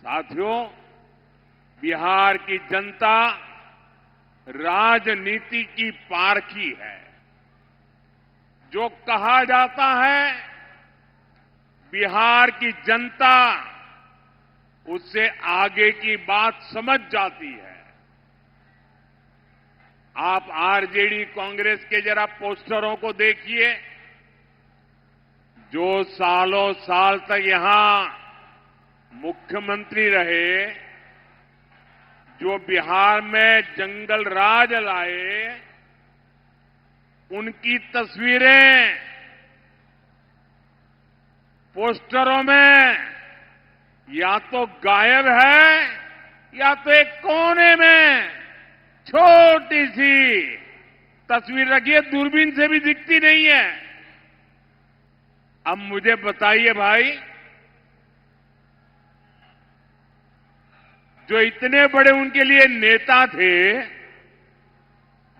साथियों, बिहार की जनता राजनीति की पारखी है। जो कहा जाता है, बिहार की जनता उससे आगे की बात समझ जाती है। आप आरजेडी कांग्रेस के जरा पोस्टरों को देखिए, जो सालों साल तक यहां मुख्यमंत्री रहे, जो बिहार में जंगल राज लाए, उनकी तस्वीरें पोस्टरों में या तो गायब है या तो एक कोने में छोटी सी तस्वीर रखी है, दूरबीन से भी दिखती नहीं है। अब मुझे बताइए भाई, जो इतने बड़े उनके लिए नेता थे,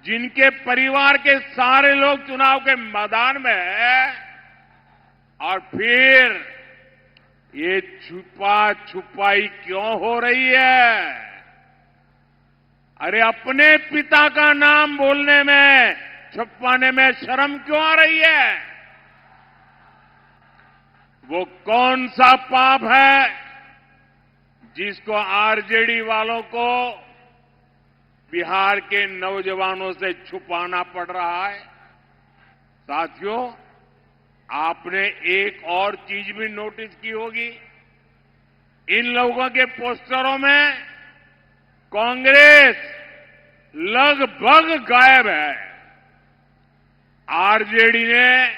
जिनके परिवार के सारे लोग चुनाव के मैदान में हैं, और फिर ये छुपा छुपाई क्यों हो रही है? अरे अपने पिता का नाम बोलने में, छुपाने में शर्म क्यों आ रही है? वो कौन सा पाप है जिसको आरजेडी वालों को बिहार के नौजवानों से छुपाना पड़ रहा है? साथियों, आपने एक और चीज भी नोटिस की होगी, इन लोगों के पोस्टरों में कांग्रेस लगभग गायब है। आरजेडी ने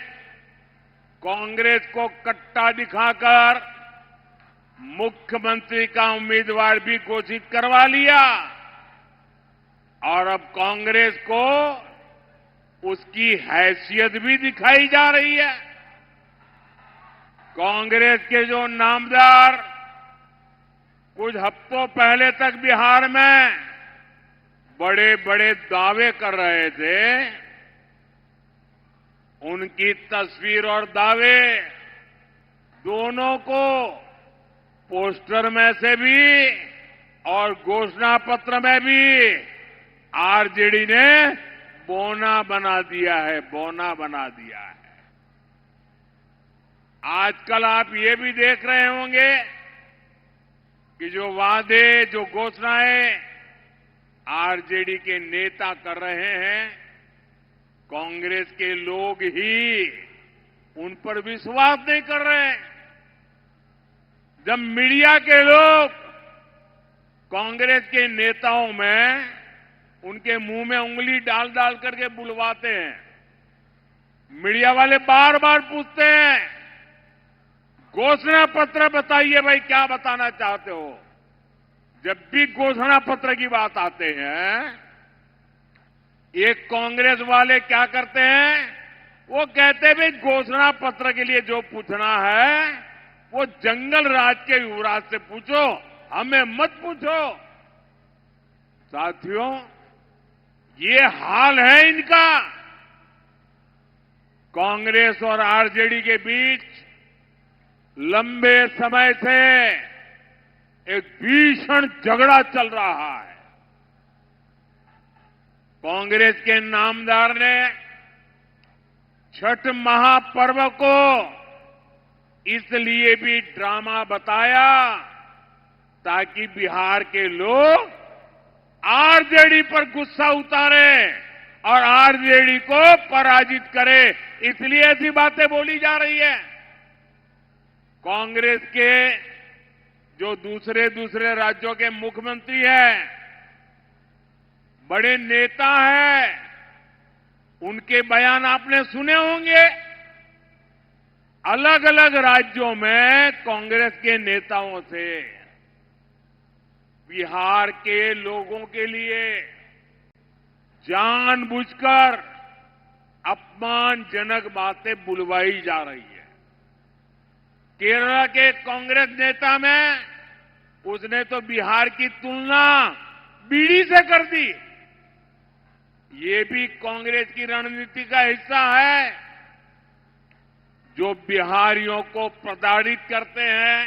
कांग्रेस को कट्टा दिखाकर मुख्यमंत्री का उम्मीदवार भी घोषित करवा लिया, और अब कांग्रेस को उसकी हैसियत भी दिखाई जा रही है। कांग्रेस के जो नामदार कुछ हफ्तों पहले तक बिहार में बड़े बड़े दावे कर रहे थे, उनकी तस्वीर और दावे दोनों को पोस्टर में से भी और घोषणा पत्र में भी आरजेडी ने बौना बना दिया है, बौना बना दिया है। आजकल आप ये भी देख रहे होंगे कि जो वादे, जो घोषणाएं आरजेडी के नेता कर रहे हैं, कांग्रेस के लोग ही उन पर विश्वास नहीं कर रहे हैं। जब मीडिया के लोग कांग्रेस के नेताओं में उनके मुंह में उंगली डाल डाल करके बुलवाते हैं, मीडिया वाले बार बार पूछते हैं, घोषणा पत्र बताइए भाई, क्या बताना चाहते हो? जब भी घोषणा पत्र की बात आते हैं, ये कांग्रेस वाले क्या करते हैं? वो कहते हैं भाई घोषणा पत्र के लिए जो पूछना है वो जंगल राज के युवराज से पूछो, हमें मत पूछो। साथियों, ये हाल है इनका। कांग्रेस और आरजेडी के बीच लंबे समय से एक भीषण झगड़ा चल रहा है। कांग्रेस के नामदार ने छठ महापर्व को इसलिए भी ड्रामा बताया ताकि बिहार के लोग आरजेडी पर गुस्सा उतारे और आरजेडी को पराजित करे, इसलिए ऐसी बातें बोली जा रही है। कांग्रेस के जो दूसरे दूसरे राज्यों के मुख्यमंत्री हैं, बड़े नेता हैं, उनके बयान आपने सुने होंगे। अलग अलग राज्यों में कांग्रेस के नेताओं से बिहार के लोगों के लिए जानबूझकर अपमानजनक बातें बुलवाई जा रही है। केरल के कांग्रेस नेता में उसने तो बिहार की तुलना बीड़ी से कर दी। ये भी कांग्रेस की रणनीति का हिस्सा है, जो बिहारियों को प्रताड़ित करते हैं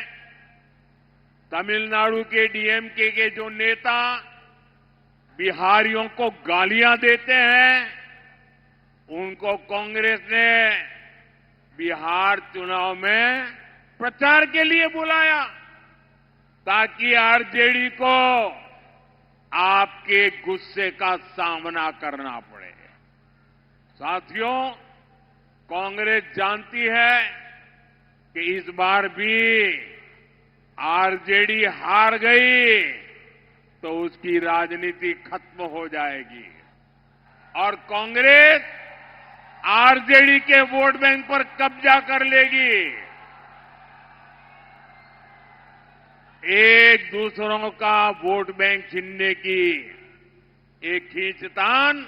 तमिलनाडु के डीएमके के जो नेता बिहारियों को गालियां देते हैं, उनको कांग्रेस ने बिहार चुनाव में प्रचार के लिए बुलाया ताकि आरजेडी को आपके गुस्से का सामना करना पड़े। साथियों, कांग्रेस जानती है कि इस बार भी आरजेडी हार गई तो उसकी राजनीति खत्म हो जाएगी और कांग्रेस आरजेडी के वोट बैंक पर कब्जा कर लेगी। एक दूसरों का वोट बैंक छीनने की एक खींचतान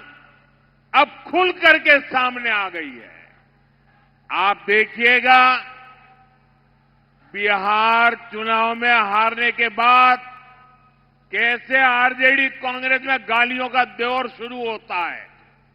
अब खुल करके सामने आ गई है। आप देखिएगा, बिहार चुनाव में हारने के बाद कैसे आरजेडी कांग्रेस में गालियों का दौर शुरू होता है।